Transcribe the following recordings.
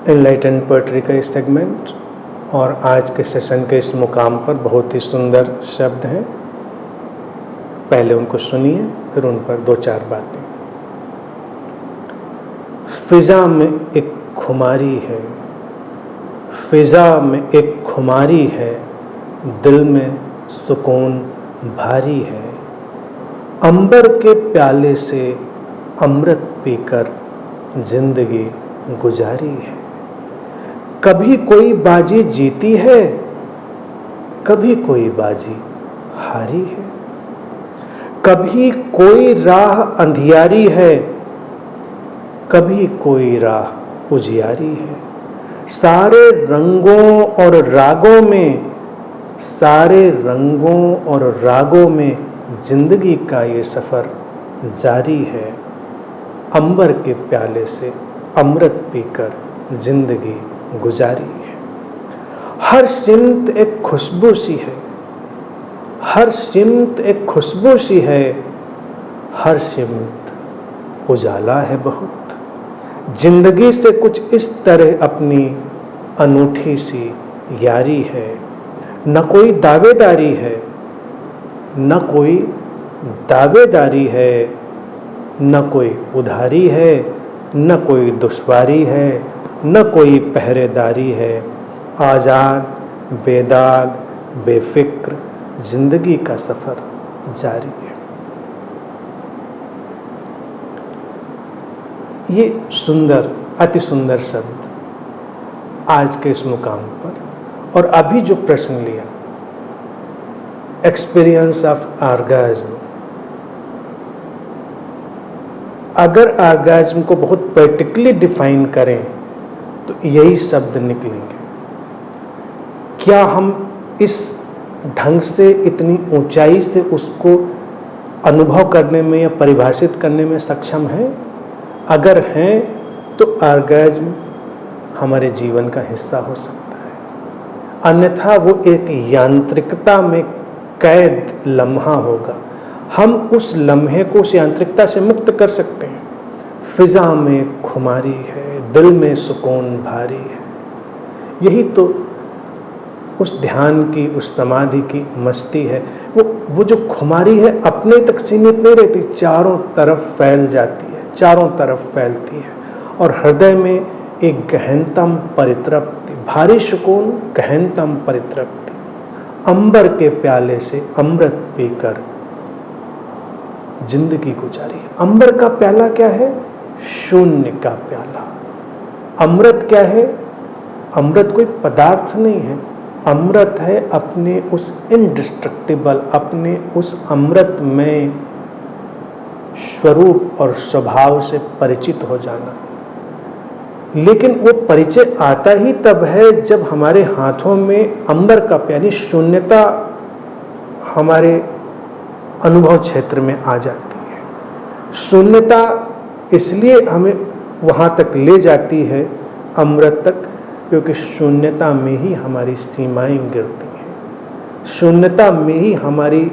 Enlightened poetry का इस segment और आज के सेशन के इस मुकाम पर बहुत ही सुंदर शब्द हैं। पहले उनको सुनिए, फिर उन पर दो चार बातें। फिजा में एक खुमारी है, फिजा में एक खुमारी है, दिल में सुकून भारी है। अंबर के प्याले से अमृत पीकर जिंदगी गुजारी है। कभी कोई बाजी जीती है, कभी कोई बाजी हारी है। कभी कोई राह अंधियारी है, कभी कोई राह उजियारी है। सारे रंगों और रागों में, सारे रंगों और रागों में जिंदगी का ये सफ़र जारी है। अंबर के प्याले से अमृत पीकर जिंदगी गुजारी है। हर सिमत एक खुशबू सी है, हर सिमत एक खुशबू सी है, हर सिमत उजाला है बहुत। जिंदगी से कुछ इस तरह अपनी अनूठी सी यारी है। न कोई दावेदारी है, न कोई दावेदारी है, न कोई उधारी है, न कोई दुश्वारी है, न कोई पहरेदारी है। आज़ाद, बेदाग, बेफिक्र जिंदगी का सफ़र जारी है। ये सुंदर, अति सुंदर शब्द आज के इस मुकाम पर। और अभी जो प्रश्न लिया, एक्सपीरियंस ऑफ ऑर्गेज्म, अगर ऑर्गेज्म को बहुत प्रैक्टिकली डिफाइन करें तो यही शब्द निकलेंगे। क्या हम इस ढंग से, इतनी ऊंचाई से उसको अनुभव करने में या परिभाषित करने में सक्षम हैं? अगर हैं तो ऑर्गेज्म हमारे जीवन का हिस्सा हो सकता है, अन्यथा वो एक यांत्रिकता में कैद लम्हा होगा। हम उस लम्हे को उस यांत्रिकता से मुक्त कर सकते हैं। फिजा में खुमारी है, दिल में सुकून भारी है। यही तो उस ध्यान की, उस समाधि की मस्ती है। वो जो खुमारी है अपने तक सीमित नहीं रहती, चारों तरफ फैल जाती है, चारों तरफ फैलती है और हृदय में एक गहनतम परितृप्ति, भारी सुकून, गहनतम परितृप्ति। अंबर के प्याले से अमृत पीकर जिंदगी गुजारी है। अंबर का प्याला क्या है? शून्य का प्याला। अमृत क्या है? अमृत कोई पदार्थ नहीं है, अमृत है अपने उस इनडिस्ट्रक्टिबल, अपने उस अमृत में स्वरूप और स्वभाव से परिचित हो जाना। लेकिन वो परिचय आता ही तब है जब हमारे हाथों में अंबर का प्याली शून्यता हमारे अनुभव क्षेत्र में आ जाती है। शून्यता इसलिए हमें वहाँ तक ले जाती है, अमृत तक, क्योंकि शून्यता में ही हमारी सीमाएं गिरती हैं, शून्यता में ही हमारी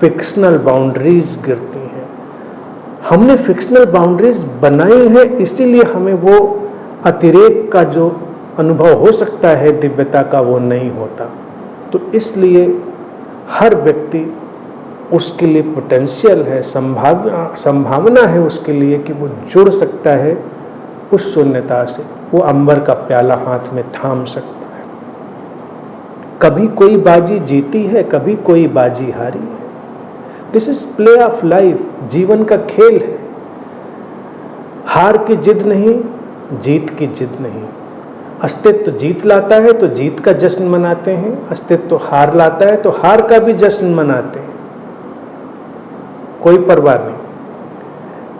फिक्शनल बाउंड्रीज गिरती हैं। हमने फिक्शनल बाउंड्रीज बनाई हैं, इसीलिए हमें वो अतिरेक का जो अनुभव हो सकता है दिव्यता का, वो नहीं होता। तो इसलिए हर व्यक्ति, उसके लिए पोटेंशियल है, संभावना है उसके लिए कि वो जुड़ सकता है उस शून्यता से, वो अंबर का प्याला हाथ में थाम सकता है। कभी कोई बाजी जीती है, कभी कोई बाजी हारी है। This is play of life, जीवन का खेल है। हार की जिद नहीं, जीत की जिद नहीं। अस्तित्व जीत लाता है तो जीत का जश्न मनाते हैं, अस्तित्व हार लाता है तो हार का भी जश्न मनाते हैं। कोई परवाह नहीं।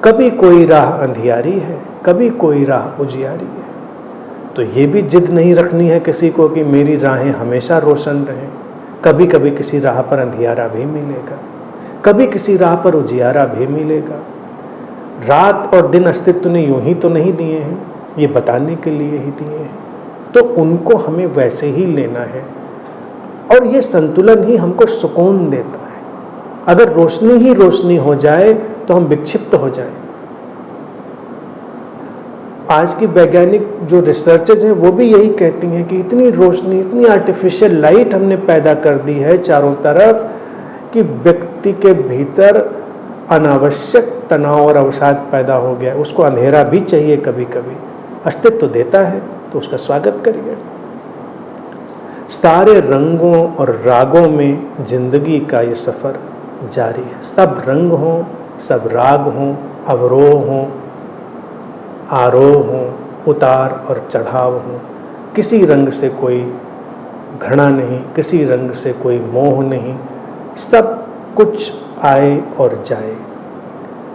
कभी कोई राह अंधियारी है, कभी कोई राह उजियारी है। तो ये भी जिद नहीं रखनी है किसी को कि मेरी राहें हमेशा रोशन रहें। कभी कभी किसी राह पर अंधियारा भी मिलेगा, कभी किसी राह पर उजियारा भी मिलेगा। रात और दिन अस्तित्व ने यूं ही तो नहीं दिए हैं, ये बताने के लिए ही दिए हैं। तो उनको हमें वैसे ही लेना है और ये संतुलन ही हमको सुकून देता है। अगर रोशनी ही रोशनी हो जाए तो हम विक्षिप्त हो जाएं। आज की वैज्ञानिक जो रिसर्चेज हैं वो भी यही कहती हैं कि इतनी रोशनी, इतनी आर्टिफिशियल लाइट हमने पैदा कर दी है चारों तरफ कि व्यक्ति के भीतर अनावश्यक तनाव और अवसाद पैदा हो गया। उसको अंधेरा भी चाहिए, कभी कभी अस्तित्व देता है तो उसका स्वागत करिए। सारे रंगों और रागों में जिंदगी का ये सफ़र जारी है। सब रंग हों, सब राग हों, अवरोह हों, आरोह हों, उतार और चढ़ाव हों, किसी रंग से कोई घृणा नहीं, किसी रंग से कोई मोह नहीं, सब कुछ आए और जाए।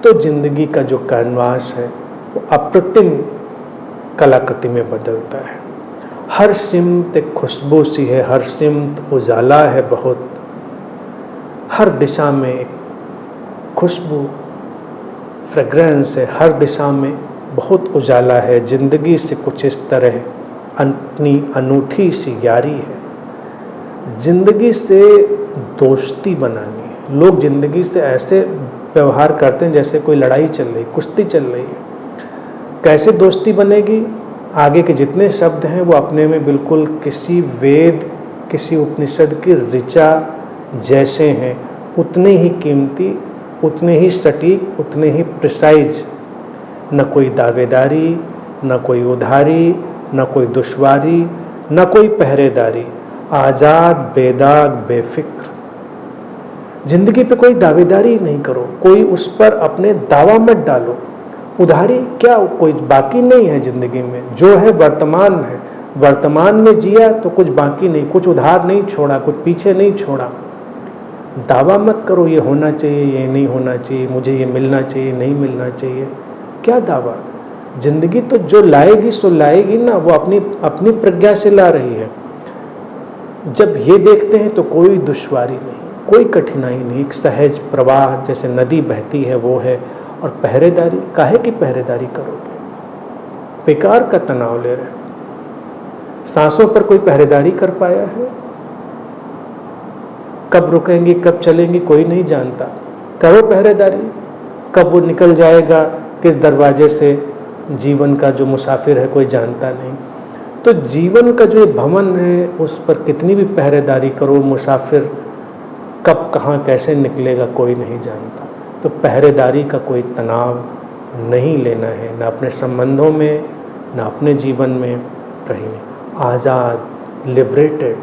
तो जिंदगी का जो कैनवास है वो अप्रतिम कलाकृति में बदलता है। हर सिमत एक खुशबू सी है, हर सिमत उजाला है बहुत, हर दिशा में एक खुशबू फ्रेग्रेंस है, हर दिशा में बहुत उजाला है। ज़िंदगी से कुछ इस तरह अपनी अनूठी सी यारी है। ज़िंदगी से दोस्ती बनानी है। लोग ज़िंदगी से ऐसे व्यवहार करते हैं जैसे कोई लड़ाई चल रही, कुश्ती चल रही है। कैसे दोस्ती बनेगी? आगे के जितने शब्द हैं वो अपने में बिल्कुल किसी वेद, किसी उपनिषद की ऋचा जैसे हैं, उतने ही कीमती, उतने ही सटीक, उतने ही प्रिसाइज। न कोई दावेदारी, न कोई उधारी, न कोई दुश्वारी, न कोई पहरेदारी, आज़ाद, बेदाग, बेफिक्र। जिंदगी पे कोई दावेदारी नहीं करो, कोई उस पर अपने दावा मत डालो। उधारी क्या, कोई बाकी नहीं है जिंदगी में। जो है वर्तमान है, वर्तमान में जिया तो कुछ बाकी नहीं, कुछ उधार नहीं छोड़ा, कुछ पीछे नहीं छोड़ा। दावा मत करो ये होना चाहिए, ये नहीं होना चाहिए, मुझे ये मिलना चाहिए, नहीं मिलना चाहिए। क्या दावा? जिंदगी तो जो लाएगी सो लाएगी ना, वो अपनी अपनी प्रज्ञा से ला रही है। जब ये देखते हैं तो कोई दुश्वारी नहीं, कोई कठिनाई नहीं, एक सहज प्रवाह जैसे नदी बहती है वो है। और पहरेदारी, काहे की पहरेदारी करोगे? बेकार का तनाव ले रहे हो। सांसों पर कोई पहरेदारी कर पाया है? कब रुकेंगी, कब चलेंगी, कोई नहीं जानता। करो पहरेदारी, कब वो निकल जाएगा किस दरवाजे से, जीवन का जो मुसाफिर है कोई जानता नहीं। तो जीवन का जो भवन है उस पर कितनी भी पहरेदारी करो, मुसाफिर कब कहाँ कैसे निकलेगा कोई नहीं जानता। तो पहरेदारी का कोई तनाव नहीं लेना है, ना अपने संबंधों में, ना अपने जीवन में, कहीं नहीं। आज़ाद, लिबरेटेड,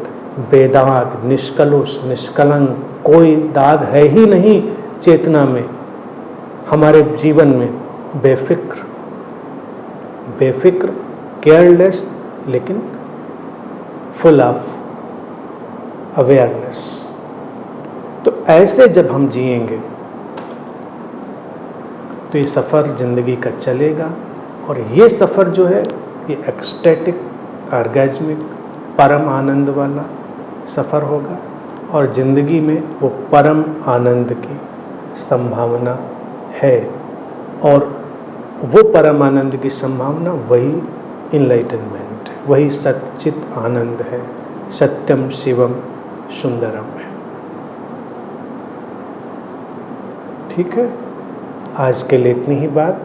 बेदाग, निष्कलुष, निष्कलंक, कोई दाग है ही नहीं चेतना में, हमारे जीवन में। बेफिक्र, बेफिक्र, केयरलेस, लेकिन फुल ऑफ अवेयरनेस। तो ऐसे जब हम जिएंगे तो ये सफ़र ज़िंदगी का चलेगा। और ये सफ़र जो है ये एक्सटेटिक, ऑर्गेज्मिक, परम आनंद वाला सफ़र होगा। और ज़िंदगी में वो परम आनंद की संभावना है। और वो परम आनंद की संभावना वही इनलाइटनमेंट है, वही सच्चित आनंद है, सत्यम शिवम सुंदरम है। ठीक है, आज के लिए इतनी ही बात।